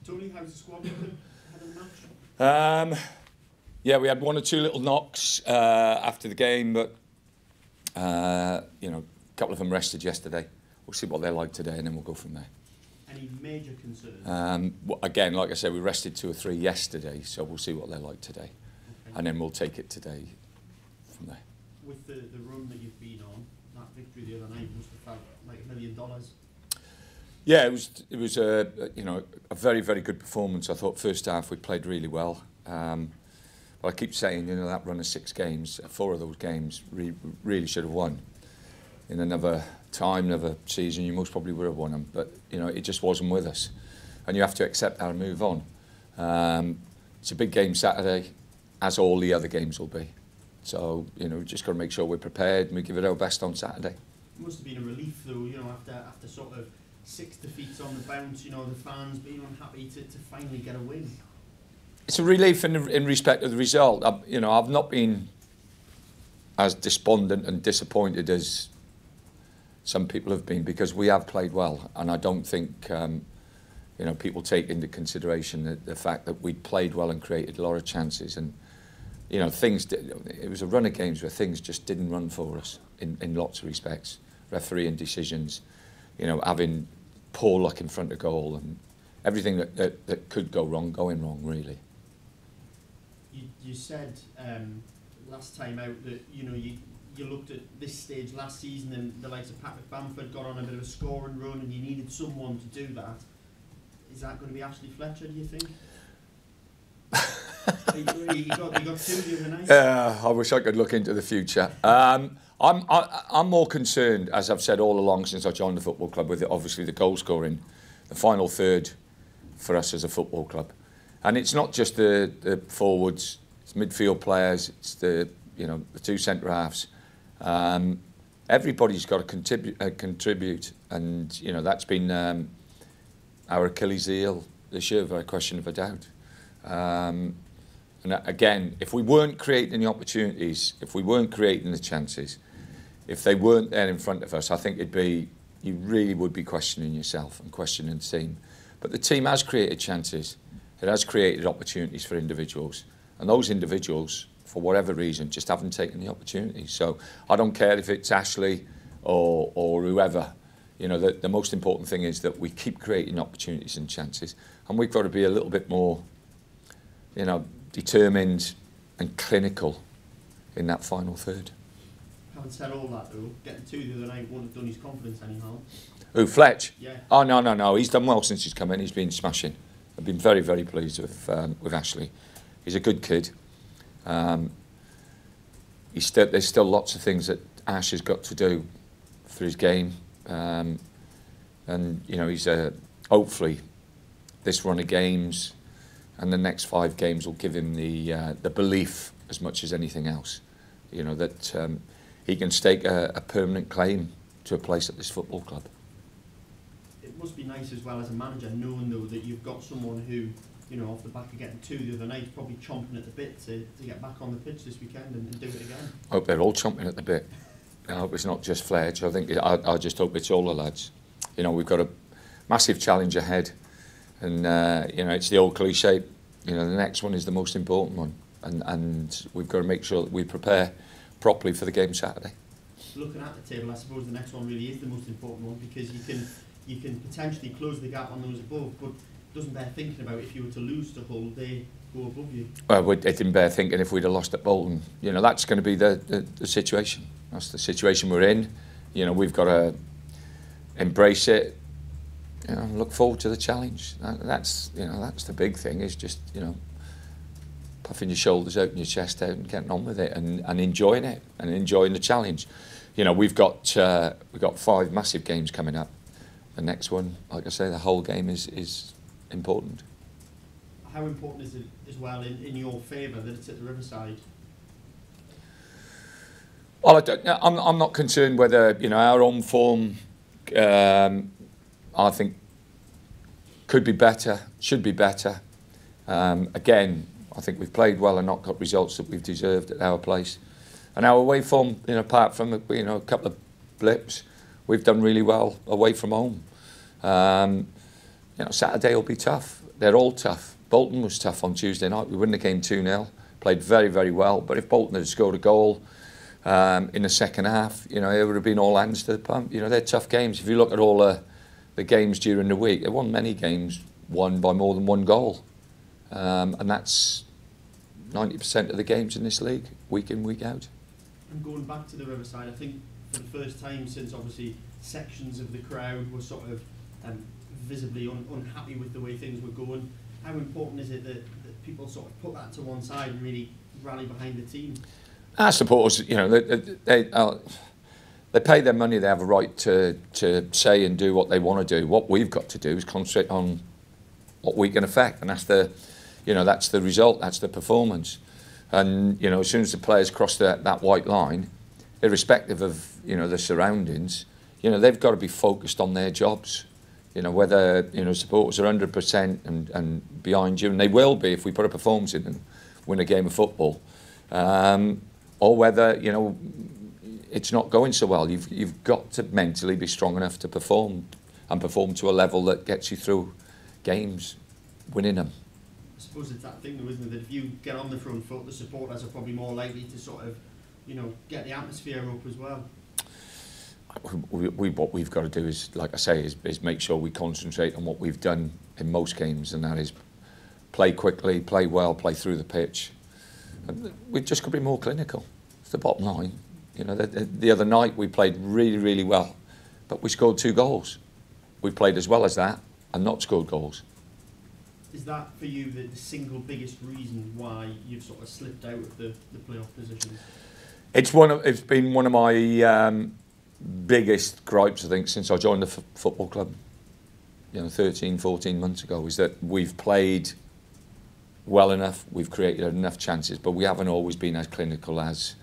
Tony, how's the squad looking ahead of the match? Yeah, we had one or two little knocks after the game, but you know, a couple of them rested yesterday. We'll see what they're like today, and then we'll go from there. Any major concerns? Well, again, like I said, we rested 2 or 3 yesterday, so we'll see what they're like today, Okay. and then we'll take it today from there. With the run that you've been on, that victory the other night must have felt like $1 million. Yeah, it was a you know, a very, very good performance. I thought first half we played really well. But I keep saying, you know, that run of 6 games, 4 of those games really should have won. In another time, another season, you most probably would have won them. But, you know, it just wasn't with us. And you have to accept that and move on. It's a big game Saturday, as all the other games will be. So, you know, we've just got to make sure we're prepared and we give it our best on Saturday. It must have been a relief, though, you know, after sort of 6 defeats on the bounce, you know, the fans being unhappy to finally get a win. It's a relief in respect of the result. You know, I've not been as despondent and disappointed as some people have been, because we have played well, and I don't think you know, people take into consideration the fact that we played well and created a lot of chances. And you know, it was a run of games where things just didn't run for us in lots of respects. Refereeing decisions, you know, having poor luck in front of goal, and everything that could go wrong going wrong, really. You said last time out that, you know, you looked at this stage last season and the likes of Patrick Bamford got on a bit of a scoring run and you needed someone to do that. Is that going to be Ashley Fletcher, do you think? you got 2 the other night. I wish I could look into the future. I'm more concerned, as I've said all along since I joined the football club, with obviously the goal scoring, the final third for us as a football club. And it's not just the forwards, it's midfield players, it's the, you know, the 2 centre halves. Everybody's got to contribute, and you know, that's been our Achilles heel this year, without a question of a doubt. And again, if we weren't creating the opportunities, if we weren't creating the chances, if they weren't there in front of us, I think you really would be questioning yourself and questioning the team. But the team has created chances. It has created opportunities for individuals, and those individuals, for whatever reason, just haven't taken the opportunity. So I don't care if it's Ashley or whoever. You know, the most important thing is that we keep creating opportunities and chances, and we've got to be a little bit more, you know, determined and clinical in that final third. Having said all that, though, getting 2 the other night wouldn't have done his confidence anyhow. Who, Fletch? Yeah. Oh, no. He's done well since he's come in. He's been smashing. I've been very, very pleased with Ashley. He's a good kid. There's still lots of things that Ash has got to do for his game. And, you know, he's hopefully this run of games and the next 5 games will give him the belief as much as anything else, you know, that he can stake a permanent claim to a place at this football club. It must be nice as well as a manager, knowing though that you've got someone who, you know, off the back of getting 2 the other night, probably chomping at the bit to get back on the pitch this weekend and do it again. I hope they're all chomping at the bit. I hope it's not just Fletch. I just hope it's all the lads. You know, we've got a massive challenge ahead, and you know, it's the old cliche. You know, the next one is the most important one, and we've got to make sure that we prepare properly for the game Saturday. Looking at the table, I suppose the next one really is the most important one, because you can potentially close the gap on those above, but it doesn't bear thinking about if you were to lose to Hull, they go above you. Well, it didn't bear thinking if we'd have lost at Bolton. You know, that's going to be the situation. That's the situation we're in. You know, we've got to embrace it. You know, look forward to the challenge. That's, you know, that's the big thing, is just, you know, puffing your shoulders out and your chest out and getting on with it, and enjoying it and enjoying the challenge. You know, we've got 5 massive games coming up. The next one, like I say, the whole game is important. How important is it as well in your favour that it's at the Riverside? Well, I'm not concerned whether, you know, our own form, I think, could be better, should be better. Again, I think we've played well and not got results that we've deserved at our place. And our away form, you know, apart from, you know, a couple of blips, we've done really well away from home. you know, Saturday will be tough. They're all tough. Bolton was tough on Tuesday night. We won the game 2-0. Played very, very well. But if Bolton had scored a goal in the second half, you know, it would have been all hands to the pump. You know, they're tough games. If you look at all the games during the week, there weren't many games won by more than one goal. And that's 90% of the games in this league, week in, week out. And going back to the Riverside, I think for the first time since obviously sections of the crowd were sort of visibly unhappy with the way things were going, how important is it that people sort of put that to one side and really rally behind the team? Our supporters, you know, they pay their money, they have a right to say and do what they want to do. What we've got to do is concentrate on what we can affect, and that's the, you know, that's the result, that's the performance. And, you know, as soon as the players cross that white line, irrespective of, you know, the surroundings, you know, they've got to be focused on their jobs. You know, whether, you know, supporters are 100% and behind you, and they will be if we put a performance in and win a game of football, or whether, you know, it's not going so well. You've got to mentally be strong enough to perform, and perform to a level that gets you through games, winning them. I suppose it's that thing though, isn't it, that if you get on the front foot, the supporters are probably more likely to sort of, you know, get the atmosphere up as well. What we've got to do is, like I say, is make sure we concentrate on what we've done in most games, and that is play quickly, play well, play through the pitch. And we've just got to be more clinical. It's the bottom line. You know, the other night we played really, really well, but we scored 2 goals. We played as well as that and not scored goals. Is that for you the single biggest reason why you've sort of slipped out of the playoff positions? It's been one of my biggest gripes, I think, since I joined the football club, you know, 13, 14 months ago, is that we've played well enough, we've created enough chances, but we haven't always been as clinical as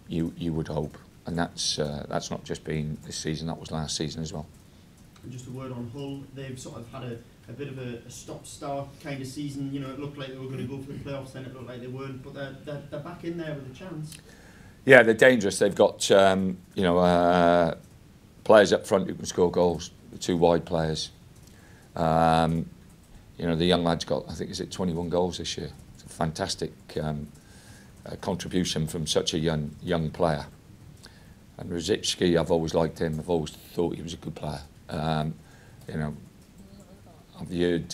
you would hope. And that's not just been this season, that was last season as well. And just a word on Hull, they've sort of had a bit of a stop-start kind of season. You know, it looked like they were going to go for the playoffs, then it looked like they weren't, but they're back in there with a chance. Yeah, they're dangerous. They've got you know, players up front who can score goals. The 2 wide players. You know, the young lad's got, I think, is it 21 goals this year? It's a fantastic contribution from such a young player. And Rosicky, I've always liked him. I've always thought he was a good player. You know, I've heard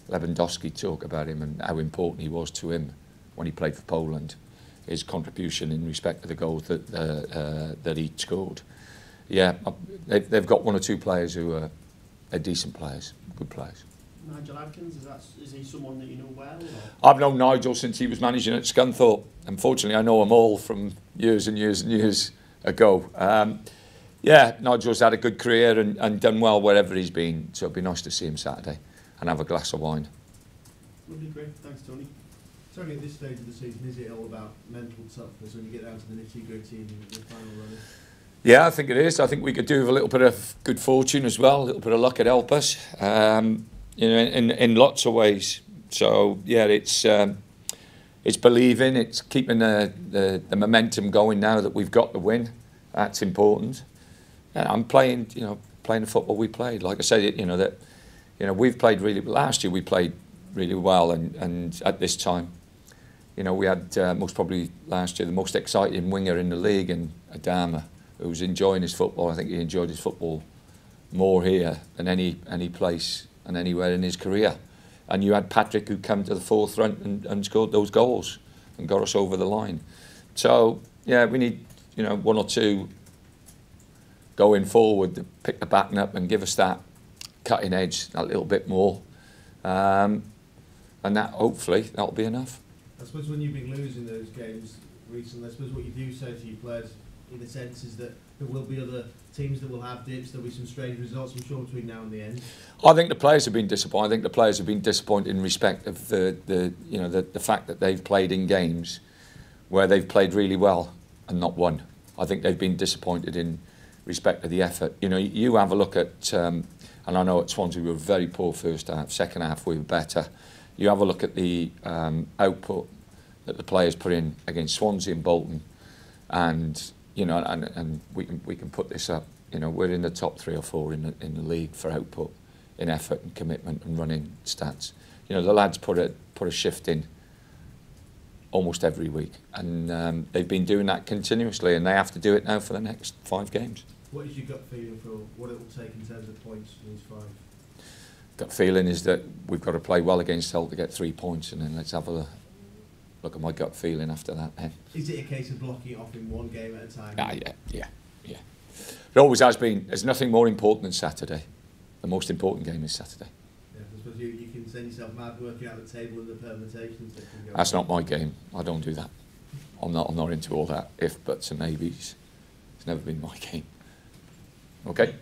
Lewandowski talk about him and how important he was to him when he played for Poland. His contribution in respect to the goals that he scored. Yeah, they've got 1 or 2 players who are decent players, good players. Nigel Adkins, is he someone that you know well? Or? I've known Nigel since he was managing at Scunthorpe. Unfortunately, I know them all from years and years and years ago. Yeah, Nigel's had a good career and done well wherever he's been, so it'd be nice to see him Saturday and have a glass of wine. Lovely, great. Thanks, Tony. Tony, at this stage of the season, is it all about mental toughness when you get down to the nitty-gritty in the final run? Yeah, I think it is. I think we could do with a little bit of good fortune as well, a little bit of luck could help us, you know, in lots of ways. So yeah, it's believing, it's keeping the momentum going now that we've got the win. That's important. And I'm playing the football we played. Like I said, you know, we've played really. Last year we played really well, and at this time, you know, we had most probably last year the most exciting winger in the league in Adama, who was enjoying his football. I think he enjoyed his football more here than any place and anywhere in his career. And you had Patrick, who came to the forefront and scored those goals and got us over the line. So yeah, we need, you know, 1 or 2 going forward to pick the baton up and give us that cutting edge a little bit more, and that hopefully that'll be enough. I suppose when you've been losing those games recently, I suppose what you do say to your players, in a sense, is that there will be other teams that will have dips. There'll be some strange results, I'm sure, between now and the end. I think the players have been disappointed. I think the players have been disappointed in respect of the fact that they've played in games where they've played really well and not won. I think they've been disappointed in respect of the effort. You know, you have a look at, and I know at Swansea we were very poor first half. Second half we were better. You have a look at the output that the players put in against Swansea and Bolton, and you know, and we can put this up. You know, we're in the top 3 or 4 in the league for output. in effort and commitment and running stats. You know, the lads put a shift in almost every week, and they've been doing that continuously, and they have to do it now for the next 5 games. What is your gut feeling for what it will take in terms of points in these 5? Gut feeling is that we've got to play well against Hull to get 3 points, and then let's have a look at my gut feeling after that then. Is it a case of blocking it off in one game at a time? Yeah. It always has been. There's nothing more important than Saturday. The most important game is Saturday. Yeah, I suppose you can send yourself mad working out the table and the permutations that can go. That's not my game. I don't do that. I'm not into all that if, buts and maybes. It's never been my game. Okay?